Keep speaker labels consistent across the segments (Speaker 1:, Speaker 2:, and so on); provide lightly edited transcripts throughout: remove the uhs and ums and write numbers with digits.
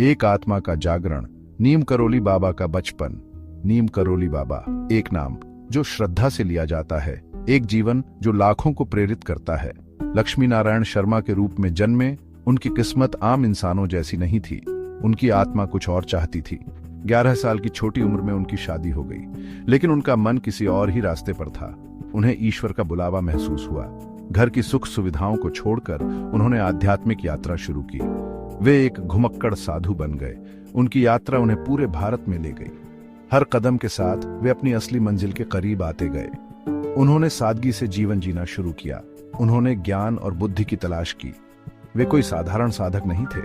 Speaker 1: एक आत्मा का जागरण। नीम करोली बाबा का बचपन। नीम करोली बाबा, एक नाम जो श्रद्धा से लिया जाता है, एक जीवन जो लाखों को प्रेरित करता है। लक्ष्मी नारायण शर्मा के रूप में जन्मे, उनकी किस्मत आम इंसानों जैसी नहीं थी। उनकी आत्मा कुछ और चाहती थी। 11 साल की छोटी उम्र में उनकी शादी हो गई, लेकिन उनका मन किसी और ही रास्ते पर था। उन्हें ईश्वर का बुलावा महसूस हुआ। घर की सुख सुविधाओं को छोड़कर उन्होंने आध्यात्मिक यात्रा शुरू की। वे एक घुमक्कड़ साधु बन गए। उनकी यात्रा उन्हें पूरे भारत में ले गई। हर कदम के साथ वे अपनी असली मंजिल के करीब आते गए। उन्होंने सादगी से जीवन जीना शुरू किया। उन्होंने ज्ञान और बुद्धि की तलाश की। वे कोई साधारण साधक नहीं थे।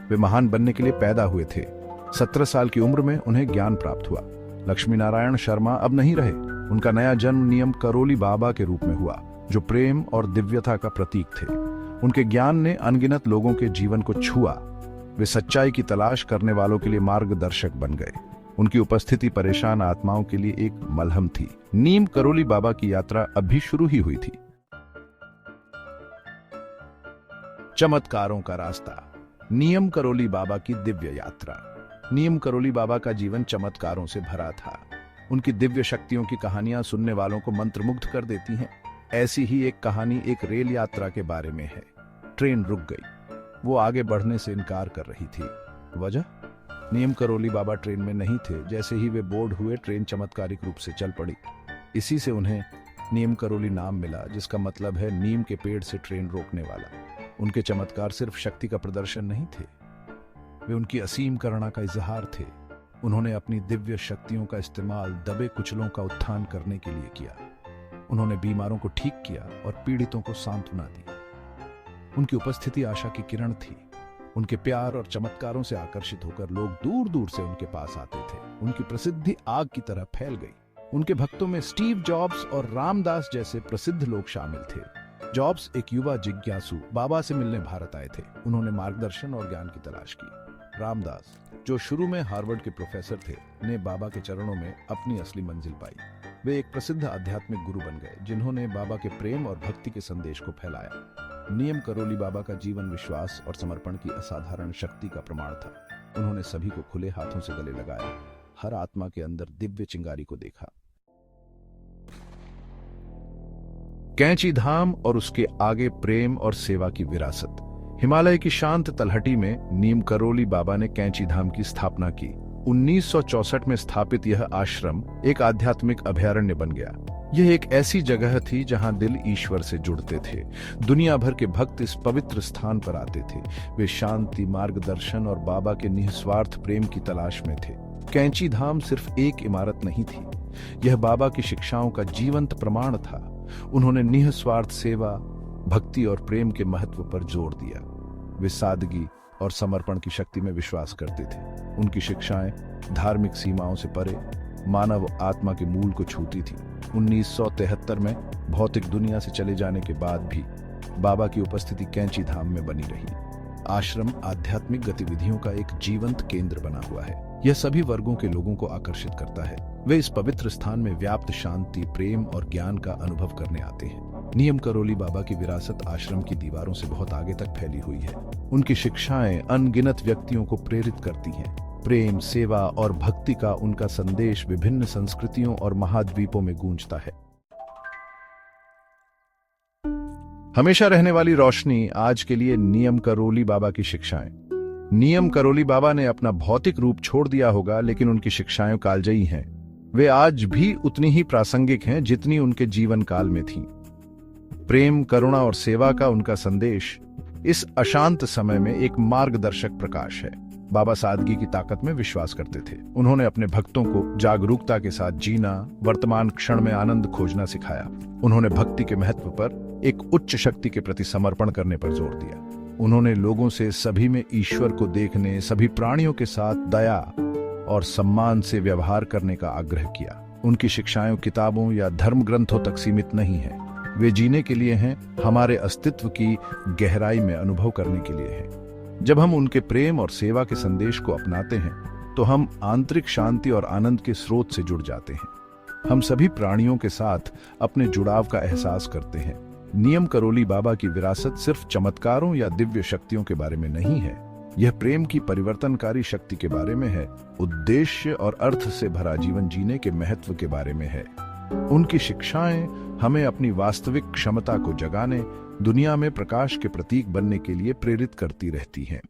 Speaker 1: वे महान बनने के लिए पैदा हुए थे। 17 साल की उम्र में उन्हें ज्ञान प्राप्त हुआ। लक्ष्मी नारायण शर्मा अब नहीं रहे। उनका नया जन्म नीम करोली बाबा के रूप में हुआ, जो प्रेम और दिव्यता का प्रतीक थे। उनके ज्ञान ने अनगिनत लोगों के जीवन को छुआ। वे सच्चाई की तलाश करने वालों के लिए मार्गदर्शक बन गए। उनकी उपस्थिति परेशान आत्माओं के लिए एक मलहम थी। नीम करोली बाबा की यात्रा अभी शुरू ही हुई थी। चमत्कारों का रास्ता। नीम करोली बाबा की दिव्य यात्रा। नीम करोली बाबा का जीवन चमत्कारों से भरा था। उनकी दिव्य शक्तियों की कहानियां सुनने वालों को मंत्रमुग्ध कर देती हैं। ऐसी ही एक कहानी एक रेल यात्रा के बारे में है। ट्रेन रुक गई। वो आगे बढ़ने से इनकार कर रही थी। वजह? नीम करोली बाबा ट्रेन में नहीं थे। जैसे ही वे बोर्ड हुए, ट्रेन चमत्कारिक रूप से चल पड़ी। इसी से उन्हें नीम करोली नाम मिला, जिसका मतलब है नीम के पेड़ से ट्रेन रोकने वाला। उनके चमत्कार सिर्फ शक्ति का प्रदर्शन नहीं थे, वे उनकी असीम करुणा का इजहार थे। उन्होंने अपनी दिव्य शक्तियों का इस्तेमाल दबे कुचलों का उत्थान करने के लिए किया। उन्होंने बीमारों को ठीक किया और पीड़ितों को सांत्वना दी। उनकी उपस्थिति आशा की किरण थी। उनके प्यार और चमत्कारों से आकर्षित होकर लोग दूर दूर से उनके पास आते थे। उनकी प्रसिद्धि आग की तरह फैल गई। उनके भक्तों में स्टीव जॉब्स और रामदास जैसे प्रसिद्ध लोग शामिल थे। जॉब्स एक युवा जिज्ञासु बाबा से मिलने भारत आए थे। उन्होंने मार्गदर्शन और ज्ञान की तलाश की। रामदास, जो शुरू में हार्वर्ड के प्रोफेसर थे, ने बाबा के चरणों में अपनी असली मंजिल पाई। वे एक प्रसिद्ध आध्यात्मिक गुरु बन गए, जिन्होंने बाबा के प्रेम और भक्ति के संदेश को फैलाया। नीम करोली बाबा का जीवन विश्वास और समर्पण की असाधारण शक्ति का प्रमाण था। उन्होंने सभी को खुले हाथों से गले लगाया। हर आत्मा के अंदर दिव्य चिंगारी को देखा। कैंची धाम और उसके आगे प्रेम और सेवा की विरासत। हिमालय की शांत तलहटी में नीम करोली बाबा ने कैंची धाम की स्थापना की। 1964 में स्थापित यह आश्रम एक आध्यात्मिक अभयारण्य बन गया। यह एक ऐसी जगह थी जहां दिल ईश्वर से जुड़ते थे। दुनिया भर के भक्त इस पवित्र स्थान पर आते थे। वे शांति, मार्गदर्शन और बाबा के निस्वार्थ प्रेम की तलाश में थे। कैंची धाम सिर्फ एक इमारत नहीं थी, यह बाबा की शिक्षाओं का जीवंत प्रमाण था। उन्होंने निस्वार्थ सेवा, भक्ति और प्रेम के महत्व पर जोर दिया। वे सादगी और समर्पण की शक्ति में विश्वास करते थे। उनकी शिक्षाएं धार्मिक सीमाओं से परे मानव आत्मा के मूल को छूती थी। 1973 में भौतिक दुनिया से चले जाने के बाद भी बाबा की उपस्थिति कैंची धाम में बनी रही। आश्रम आध्यात्मिक गतिविधियों का एक जीवंत केंद्र बना हुआ है। यह सभी वर्गों के लोगों को आकर्षित करता है। वे इस पवित्र स्थान में व्याप्त शांति, प्रेम और ज्ञान का अनुभव करने आते हैं। नीम करोली बाबा की विरासत आश्रम की दीवारों से बहुत आगे तक फैली हुई है। उनकी शिक्षाएं अनगिनत व्यक्तियों को प्रेरित करती हैं। प्रेम, सेवा और भक्ति का उनका संदेश विभिन्न संस्कृतियों और महाद्वीपों में गूंजता है। हमेशा रहने वाली रोशनी। आज के लिए नीम करोली बाबा की शिक्षाएं। नीम करोली बाबा ने अपना भौतिक रूप छोड़ दिया होगा, लेकिन उनकी शिक्षाएं कालजयी हैं। वे आज भी उतनी ही प्रासंगिक हैं जितनी उनके जीवन काल में थीं। प्रेम, करुणा और सेवा का उनका संदेश इस अशांत समय में एक मार्गदर्शक प्रकाश है। बाबा सादगी की ताकत में विश्वास करते थे। उन्होंने अपने भक्तों को जागरूकता के साथ जीना, वर्तमान क्षण में आनंद खोजना सिखाया। उन्होंने भक्ति के महत्व पर, एक उच्च शक्ति के प्रति समर्पण करने पर जोर दिया। उन्होंने लोगों से सभी में ईश्वर को देखने, सभी प्राणियों के साथ दया और सम्मान से व्यवहार करने का आग्रह किया। उनकी शिक्षाएं किताबों या धर्म ग्रंथों तक सीमित नहीं है। वे जीने के लिए हैं, हमारे अस्तित्व की गहराई में अनुभव करने के लिए हैं। जब हम उनके प्रेम और सेवा के संदेश को अपनाते हैं, तो हम आंतरिक शांति और आनंद के स्रोत से जुड़ जाते हैं। हम सभी प्राणियों के साथ अपने जुड़ाव का एहसास करते हैं। नीम करोली बाबा की विरासत सिर्फ चमत्कारों या दिव्य शक्तियों के बारे में नहीं है, यह प्रेम की परिवर्तनकारी शक्ति के बारे में है, उद्देश्य और अर्थ से भरा जीवन जीने के महत्व के बारे में है। उनकी शिक्षाएं हमें अपनी वास्तविक क्षमता को जगाने, दुनिया में प्रकाश के प्रतीक बनने के लिए प्रेरित करती रहती हैं।